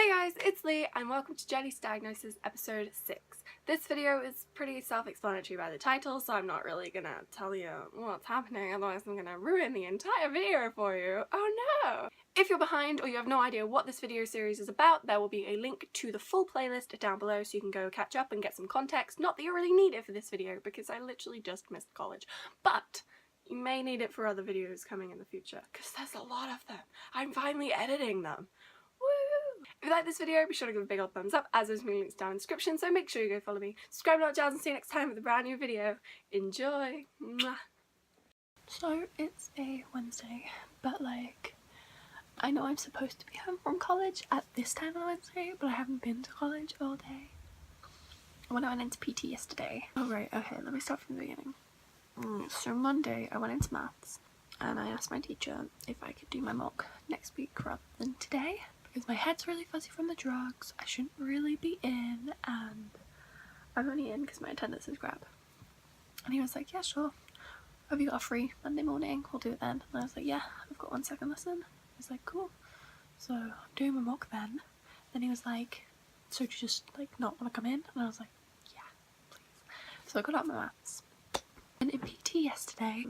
Hey guys, it's Lee and welcome to Jenny's Diagnosis episode 6. This video is pretty self-explanatory by the title, so I'm not really gonna tell you what's happening, otherwise I'm gonna ruin the entire video for you. Oh no! If you're behind or you have no idea what this video series is about, there will be a link to the full playlist down below so you can go catch up and get some context. Not that you really need it for this video because I literally just missed college, but you may need it for other videos coming in the future because there's a lot of them. I'm finally editing them. Woo! If you like this video, be sure to give a big old thumbs up, as there's many links down in the description, so make sure you go follow me. Subscribe to Jazz and see you next time with a brand new video. Enjoy! Mwah. So it's a Wednesday, but like, I know I'm supposed to be home from college at this time on Wednesday, but I haven't been to college all day. When I went into PT yesterday. Oh right, okay, let me start from the beginning. So Monday I went into maths and I asked my teacher if I could do my mock next week rather than today, because my head's really fuzzy from the drugs, I shouldn't really be in, and I'm only in because my attendance is crap. And he was like, yeah, sure, have you got a free Monday morning? We'll do it then. And I was like, yeah, I've got 1 second lesson. He was like, cool. So I'm doing my mock then. Then he was like, so do you just like not want to come in? And I was like, yeah, please. So I got out my maths. And in PT yesterday,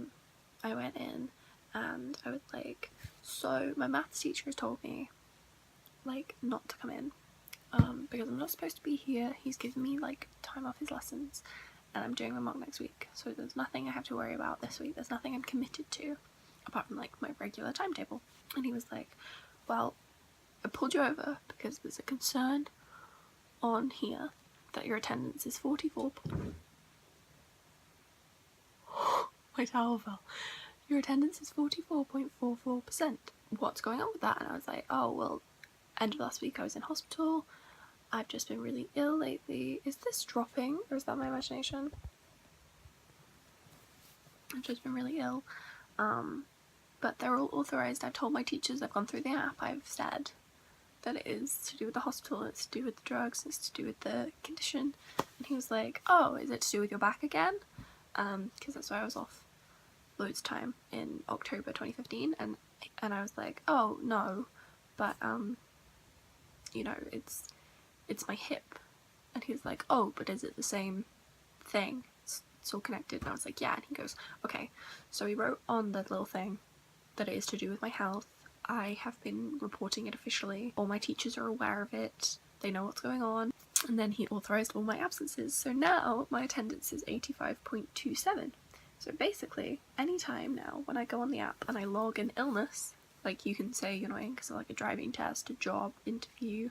I went in and I was like, so my maths teacher has told me like not to come in because I'm not supposed to be here. He's given me like time off his lessons and I'm doing my mock next week, so there's nothing I have to worry about this week. There's nothing I'm committed to apart from like my regular timetable. And he was like, well, I pulled you over because there's a concern on here that your attendance is 44. My towel fell. Your attendance is 44.44%. What's going on with that? And I was like, oh well, end of last week I was in hospital. I've just been really ill lately. Is this dropping or is that my imagination? I've just been really ill. But they're all authorised. I've told my teachers, I've gone through the app, I've said that it is to do with the hospital, it's to do with the drugs, it's to do with the condition. And he was like, oh, is it to do with your back again? Because that's why I was off loads of time in October 2015, and I was like, oh no, but you know, it's my hip. And he was like, oh, but is it the same thing? It's all connected. And I was like, yeah. And he goes, okay. So he wrote on the little thing that it is to do with my health. I have been reporting it officially. All my teachers are aware of it. They know what's going on. And then he authorised all my absences. So now my attendance is 85.27. So basically, anytime now when I go on the app and I log an illness, like you can say, you know, because of like a driving test, a job interview,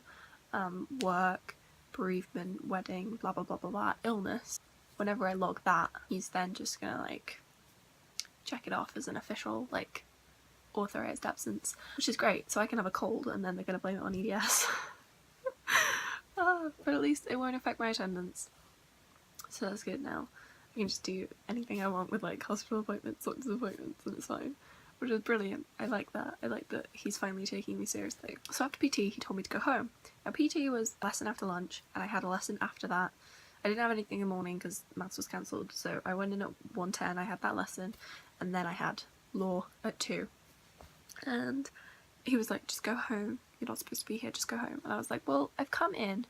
work, bereavement, wedding, blah blah blah blah blah, illness, whenever I log that, he's then just gonna like check it off as an official like authorised absence, which is great. So I can have a cold and then they're gonna blame it on EDS. But at least it won't affect my attendance, so that's good. Now I can just do anything I want with like hospital appointments, doctor's appointments, and it's fine, which is brilliant. I like that. I like that he's finally taking me seriously. So after PT he told me to go home. Now PT was a lesson after lunch and I had a lesson after that. I didn't have anything in the morning because maths was cancelled, so I went in at 1:10, I had that lesson, and then I had law at 2. And he was like, just go home, you're not supposed to be here, just go home. And I was like, well, I've come in,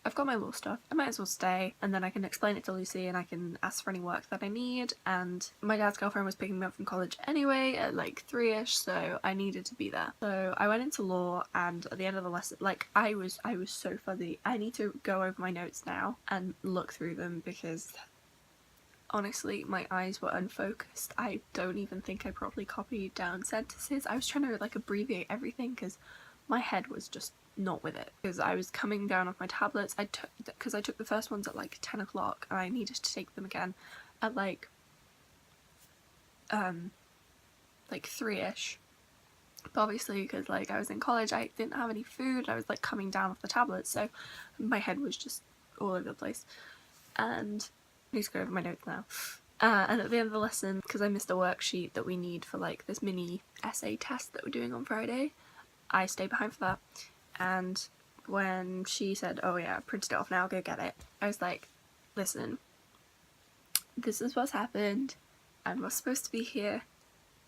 I've got my law stuff, I might as well stay, and then I can explain it to Lucy and I can ask for any work that I need. And my dad's girlfriend was picking me up from college anyway at like 3ish, so I needed to be there. So I went into law, and at the end of the lesson, like I was so fuzzy. I need to go over my notes now and look through them because honestly my eyes were unfocused. I don't even think I properly copied down sentences. I was trying to like abbreviate everything because my head was just not with it, because I was coming down off my tablets. I took the first ones at like 10 o'clock and I needed to take them again at like 3ish, but obviously because like I was in college I didn't have any food, I was like coming down off the tablets, so my head was just all over the place. And I need to go over my notes now. And at the end of the lesson, because I missed a worksheet that we need for like this mini essay test that we're doing on Friday, I stayed behind for that. And when she said, oh yeah, I printed it off now, go get it, I was like, listen, this is what's happened, I'm not supposed to be here,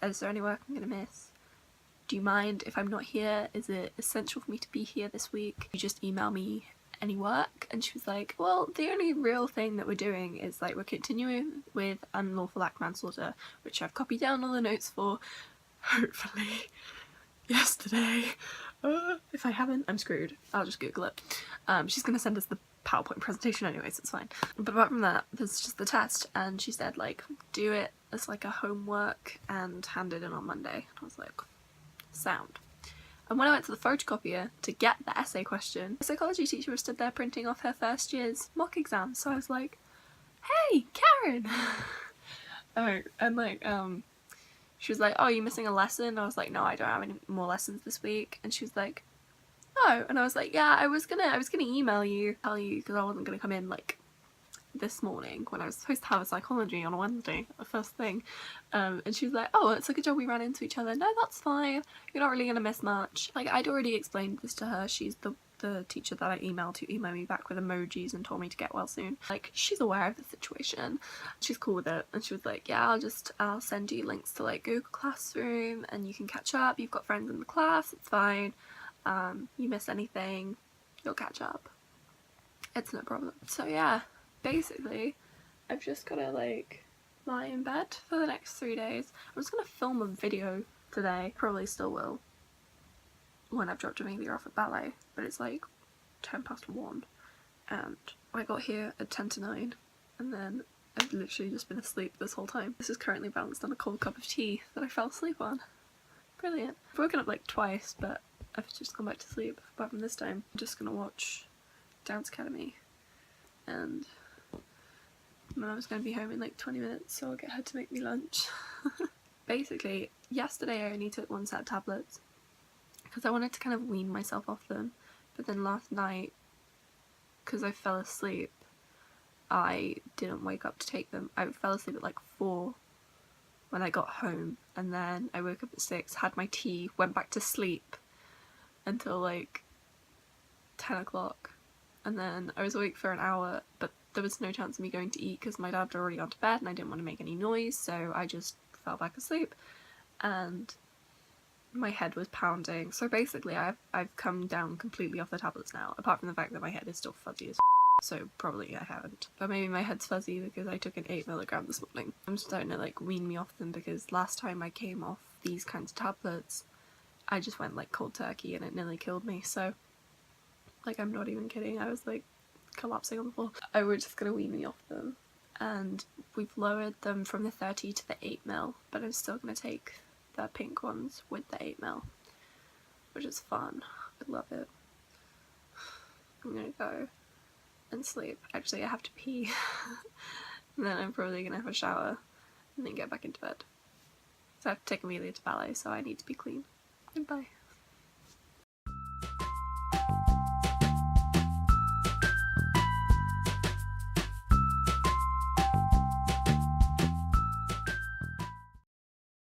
is there any work I'm gonna miss? do you mind if I'm not here? Is it essential for me to be here this week? You just email me any work. And she was like, well, the only real thing that we're doing is like we're continuing with unlawful act manslaughter, which I've copied down all the notes for, hopefully yesterday. If I haven't, I'm screwed. I'll just Google it. She's gonna send us the PowerPoint presentation anyways, it's fine. But apart from that, there's just the test, and she said like do it as like a homework and hand it in on Monday. And I was like, sound. And when I went to the photocopier to get the essay question, the psychology teacher was stood there printing off her first year's mock exam, so I was like, hey Karen! And like she was like, oh, you missing a lesson? I was like, no, I don't have any more lessons this week. And she was like, oh, and I was like, yeah, I was gonna email you, tell you, because I wasn't gonna come in like this morning when I was supposed to have a psychology on a Wednesday, the first thing. And she was like, oh, it's a good job we ran into each other. No, that's fine. You're not really gonna miss much. Like, I'd already explained this to her. She's the teacher that I emailed who emailed me back with emojis and told me to get well soon. Like, she's aware of the situation. She's cool with it. And she was like, yeah, I'll send you links to like Google Classroom and you can catch up. You've got friends in the class, it's fine. You miss anything, you'll catch up. It's no problem. So yeah, basically, I've just gotta like lie in bed for the next 3 days. I'm just gonna film a video today, probably still will, when I've dropped Amelia off at ballet, but it's like 1:10 and I got here at 9:10 and then I've literally just been asleep this whole time. This is currently balanced on a cold cup of tea that I fell asleep on. Brilliant. I've woken up like twice, but I've just gone back to sleep. Apart from this time, I'm just gonna watch Dance Academy, and my mum's gonna be home in like 20 minutes, so I'll get her to make me lunch. Basically, yesterday I only took 1 set of tablets because I wanted to kind of wean myself off them, but then last night, because I fell asleep, I didn't wake up to take them. I fell asleep at like 4 when I got home, and then I woke up at 6, had my tea, went back to sleep until like 10 o'clock, and then I was awake for an hour, but there was no chance of me going to eat because my dad had already gone to bed and I didn't want to make any noise, so I just fell back asleep and my head was pounding. So basically I've come down completely off the tablets now, apart from the fact that my head is still fuzzy as so probably I haven't. But maybe my head's fuzzy because I took an 8mg this morning. I'm starting to like wean me off them because last time I came off these kinds of tablets I just went like cold turkey and it nearly killed me, so like I'm not even kidding, I was like collapsing on the floor. I was just gonna wean me off them, and we've lowered them from the 30 to the 8ml, but I'm still gonna take the pink ones with the 8ml, which is fun. I love it. I'm gonna go and sleep. Actually, I have to pee. And then I'm probably gonna have a shower and then get back into bed. So I have to take Amelia to ballet, so I need to be clean. Goodbye.